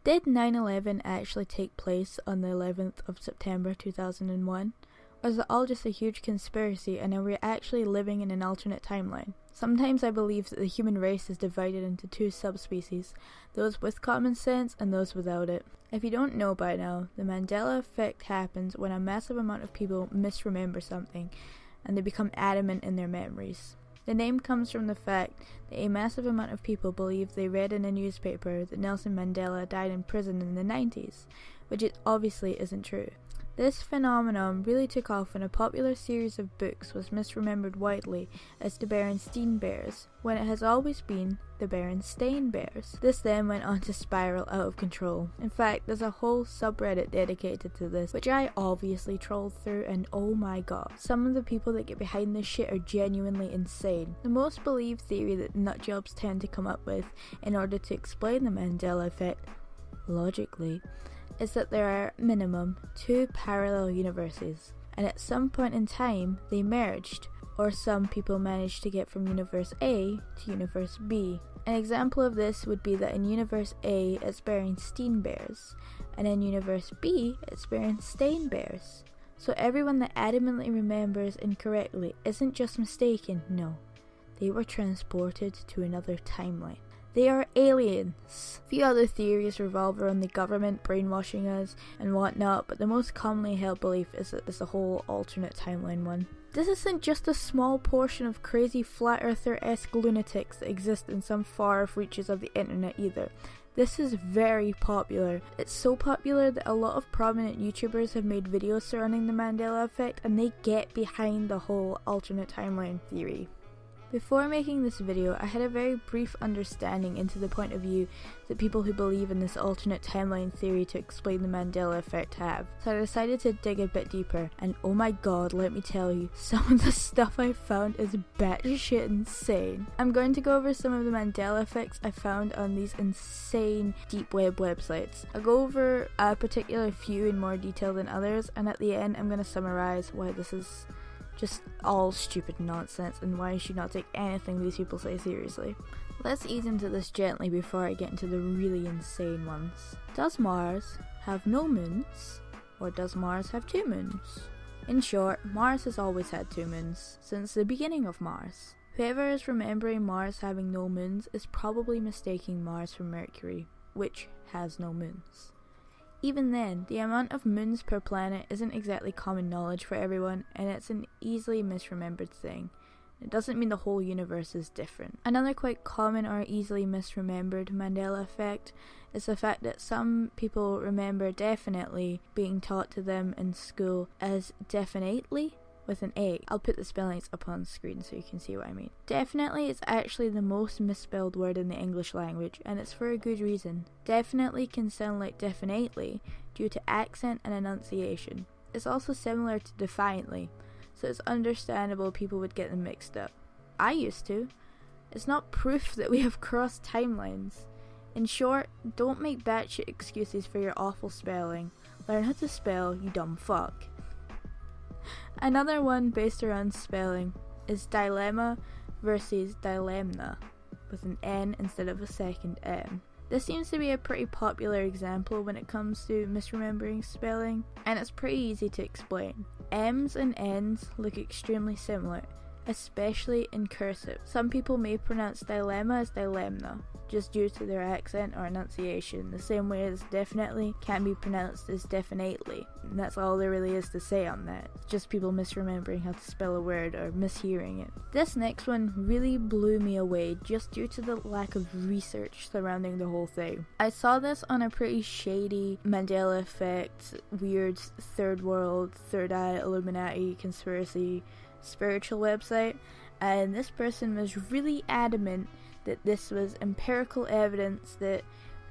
Did 9/11 actually take place on the 11th of September 2001? Or is it all just a huge conspiracy and are we actually living in an alternate timeline? Sometimes I believe that the human race is divided into two subspecies, those with common sense and those without it. If you don't know by now, the Mandela Effect happens when a massive amount of people misremember something and they become adamant in their memories. The name comes from the fact that a massive amount of people believe they read in a newspaper that Nelson Mandela died in prison in the 90s, which it obviously isn't true. This phenomenon really took off when a popular series of books was misremembered widely as the Berenstain Bears, when it has always been the Berenstain Bears. This then went on to spiral out of control. In fact, there's a whole subreddit dedicated to this, which I obviously trolled through, and oh my god, some of the people that get behind this shit are genuinely insane. The most believed theory that nutjobs tend to come up with in order to explain the Mandela Effect, logically, is that there are minimum 2 parallel universes, and at some point in time they merged, or some people managed to get from universe A to universe B. An example of this would be that in universe A it's Berenstain Bears, and in universe B it's Berenstain Bears. So everyone that adamantly remembers incorrectly isn't just mistaken, no, they were transported to another timeline. They are aliens. A few other theories revolve around the government brainwashing us and whatnot, but the most commonly held belief is that there's a whole alternate timeline one. This isn't just a small portion of crazy flat earther-esque lunatics that exist in some far-off reaches of the internet either. This is very popular. It's so popular that a lot of prominent YouTubers have made videos surrounding the Mandela Effect, and they get behind the whole alternate timeline theory. Before making this video, I had a very brief understanding into the point of view that people who believe in this alternate timeline theory to explain the Mandela Effect have. So I decided to dig a bit deeper, and oh my god, let me tell you, some of the stuff I found is batshit insane. I'm going to go over some of the Mandela Effects I found on these insane deep web websites. I'll go over a particular few in more detail than others, and at the end I'm going to summarize why this is just all stupid nonsense and why you should not take anything these people say seriously. Let's ease into this gently before I get into the really insane ones. Does Mars have no moons? Or does Mars have 2 moons? In short, Mars has always had 2 moons, since the beginning of Mars. Whoever is remembering Mars having no moons is probably mistaking Mars for Mercury, which has no moons. Even then, the amount of moons per planet isn't exactly common knowledge for everyone, and it's an easily misremembered thing. It doesn't mean the whole universe is different. Another quite common or easily misremembered Mandela Effect is the fact that some people remember definitely being taught to them in school as definitely with an A. I'll put the spellings up on screen so you can see what I mean. Definitely is actually the most misspelled word in the English language, and it's for a good reason. Definitely can sound like definitely due to accent and enunciation. It's also similar to defiantly, so it's understandable people would get them mixed up. I used to. It's not proof that we have crossed timelines. In short, don't make batshit excuses for your awful spelling. Learn how to spell, you dumb fuck. Another one based around spelling is dilemma versus dilemma, with an N instead of a second M. This seems to be a pretty popular example when it comes to misremembering spelling, and it's pretty easy to explain. M's and N's look extremely similar, especially in cursive. Some people may pronounce dilemma as dilemma, just due to their accent or enunciation, the same way as definitely can be pronounced as definitely. And that's all there really is to say on that. It's just people misremembering how to spell a word or mishearing it. This next one really blew me away just due to the lack of research surrounding the whole thing. I saw this on a pretty shady Mandela Effect, weird third world, third eye, Illuminati, conspiracy, spiritual website, and this person was really adamant that this was empirical evidence that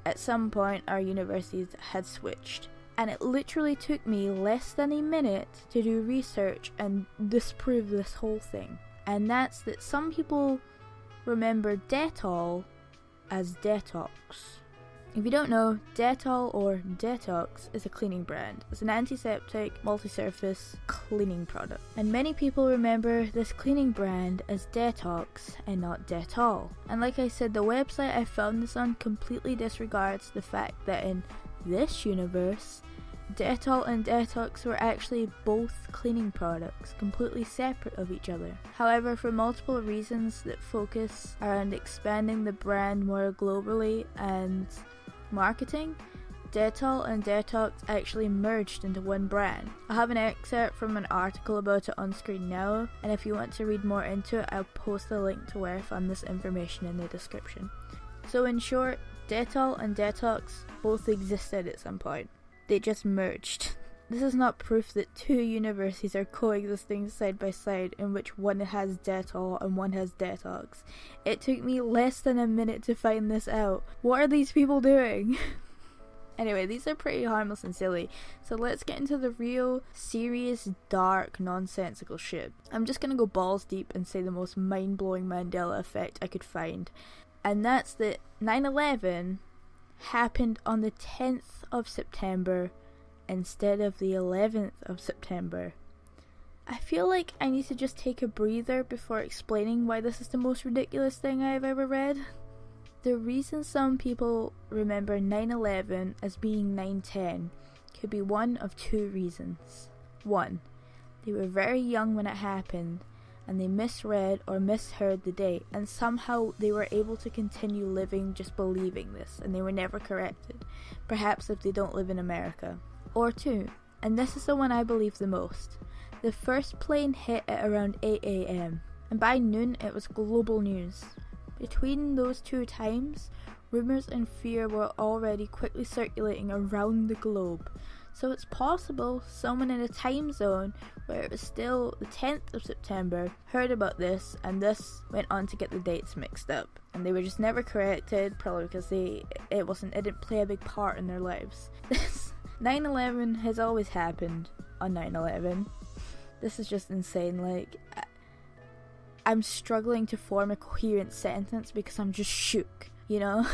at some point our universes had switched. And it literally took me less than a minute to do research and disprove this whole thing. And that's that some people remember Dettol as Dettox. If you don't know, Dettol or Dettox is a cleaning brand. It's an antiseptic, multi-surface cleaning product. And many people remember this cleaning brand as Dettox and not Dettol. And like I said, the website I found this on completely disregards the fact that in this universe, Dettol and Dettox were actually both cleaning products, completely separate of each other. However, for multiple reasons that focus around expanding the brand more globally and marketing, Dettol and Dettox actually merged into one brand. I have an excerpt from an article about it on screen now, and if you want to read more into it, I'll post a link to where I found this information in the description. So in short, Dettol and Dettox both existed at some point. They just merged. This is not proof that two universes are coexisting side by side in which one has Dettol and one has Dettox. It took me less than a minute to find this out. What are these people doing? Anyway, these are pretty harmless and silly, so let's get into the real, serious, dark, nonsensical shit. I'm just gonna go balls deep and say the most mind-blowing Mandela Effect I could find. And that's that 9/11 happened on the 10th of September instead of the 11th of September. I feel like I need to just take a breather before explaining why this is the most ridiculous thing I've ever read. The reason some people remember 9/11 as being 9/10 could be one of two reasons. One, they were very young when it happened, and they misread or misheard the date, and somehow they were able to continue living just believing this, and they were never corrected, perhaps if they don't live in America. Or two, and this is the one I believe the most, the first plane hit at around 8 a.m, and by noon it was global news. Between those two times, rumours and fear were already quickly circulating around the globe. So it's possible someone in a time zone where it was still the 10th of September heard about this, and this went on to get the dates mixed up. And they were just never corrected, probably because it didn't play a big part in their lives. This 9/11 has always happened on 9/11. This is just insane. Like, I'm struggling to form a coherent sentence because I'm just shook, you know?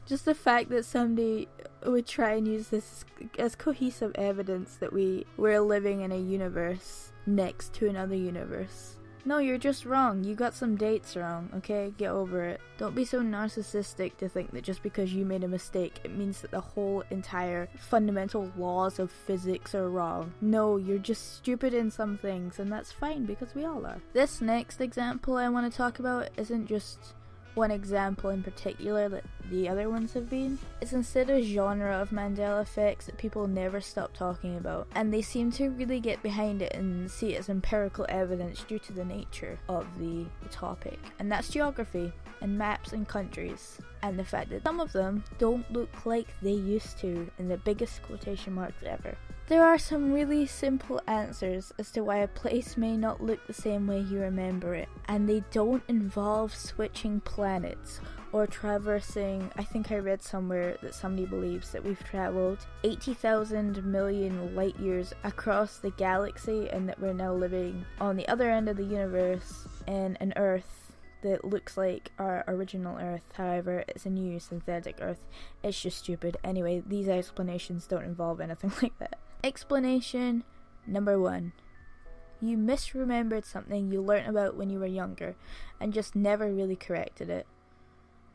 Just the fact that somebody would try and use this as cohesive evidence that we're living in a universe next to another universe. No, you're just wrong. You got some dates wrong, okay? Get over it. Don't be so narcissistic to think that just because you made a mistake, it means that the whole entire fundamental laws of physics are wrong. No, you're just stupid in some things, and that's fine because we all are. This next example I want to talk about isn't just one example in particular that the other ones have been. It's instead a genre of Mandela effects that people never stop talking about, and they seem to really get behind it and see it as empirical evidence due to the nature of the topic, and that's geography and maps and countries, and the fact that some of them don't look like they used to, in the biggest quotation marks ever. There are some really simple answers as to why a place may not look the same way you remember it, and they don't involve switching planets or traversing. I think I read somewhere that somebody believes that we've travelled 80,000 million light years across the galaxy, and that we're now living on the other end of the universe in an Earth that looks like our original Earth. However, it's a new synthetic Earth. It's just stupid. Anyway, these explanations don't involve anything like that. Explanation number 1. You misremembered something you learnt about when you were younger and just never really corrected it.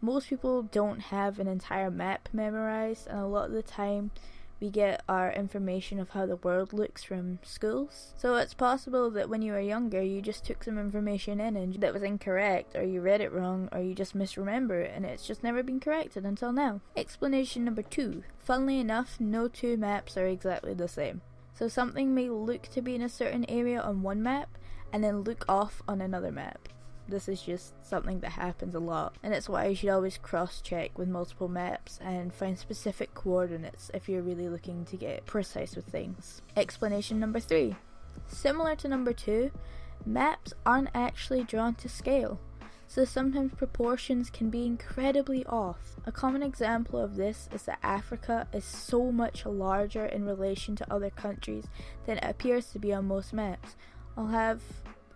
Most people don't have an entire map memorized, and a lot of the time we get our information of how the world looks from schools. So it's possible that when you were younger you just took some information in and that was incorrect, or you read it wrong, or you just misremember it and it's just never been corrected until now. Explanation number 2. Funnily enough, no two maps are exactly the same. So something may look to be in a certain area on one map and then look off on another map. This is just something that happens a lot, and it's why you should always cross-check with multiple maps and find specific coordinates if you're really looking to get precise with things. Explanation number 3. Similar to number 2, maps aren't actually drawn to scale, so sometimes proportions can be incredibly off. A common example of this is that Africa is so much larger in relation to other countries than it appears to be on most maps. I'll have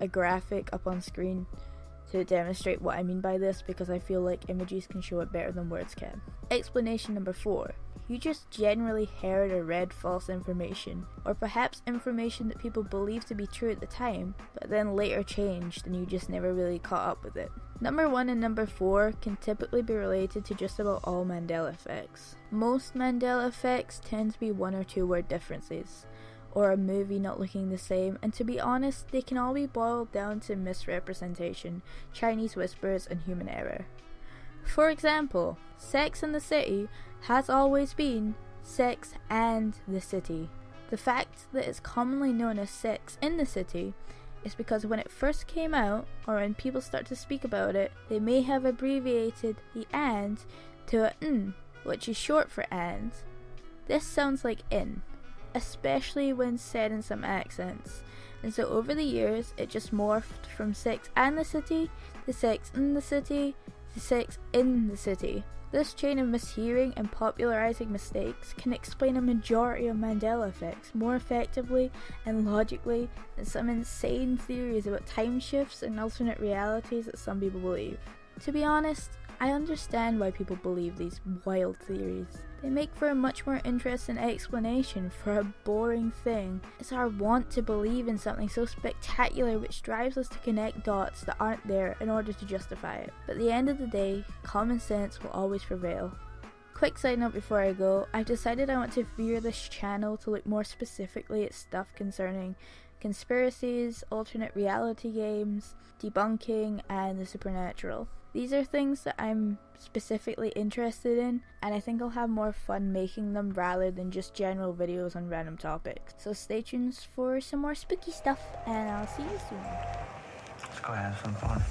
a graphic up on screen to demonstrate what I mean by this because I feel like images can show it better than words can. Explanation number 4. You just generally heard or read false information, or perhaps information that people believed to be true at the time, but then later changed and you just never really caught up with it. Number 1 and number 4 can typically be related to just about all Mandela effects. Most Mandela effects tend to be 1 or 2 word differences, or a movie not looking the same, and to be honest, they can all be boiled down to misrepresentation, Chinese whispers, and human error. For example, Sex and the City has always been Sex and the City. The fact that it's commonly known as Sex in the City is because when it first came out, or when people start to speak about it, they may have abbreviated the and to a n, which is short for and. This sounds like in, especially when said in some accents, and so over the years it just morphed from Sex and the City to Sex in the City to Sex in the City. This chain of mishearing and popularizing mistakes can explain a majority of Mandela effects more effectively and logically than some insane theories about time shifts and alternate realities that some people believe. To be honest, I understand why people believe these wild theories. They make for a much more interesting explanation for a boring thing. It's our want to believe in something so spectacular which drives us to connect dots that aren't there in order to justify it. But at the end of the day, common sense will always prevail. Quick side note before I go, I've decided I want to veer this channel to look more specifically at stuff concerning conspiracies, alternate reality games, debunking, and the supernatural. These are things that I'm specifically interested in, and I think I'll have more fun making them rather than just general videos on random topics. So stay tuned for some more spooky stuff, and I'll see you soon. Let's go have some fun.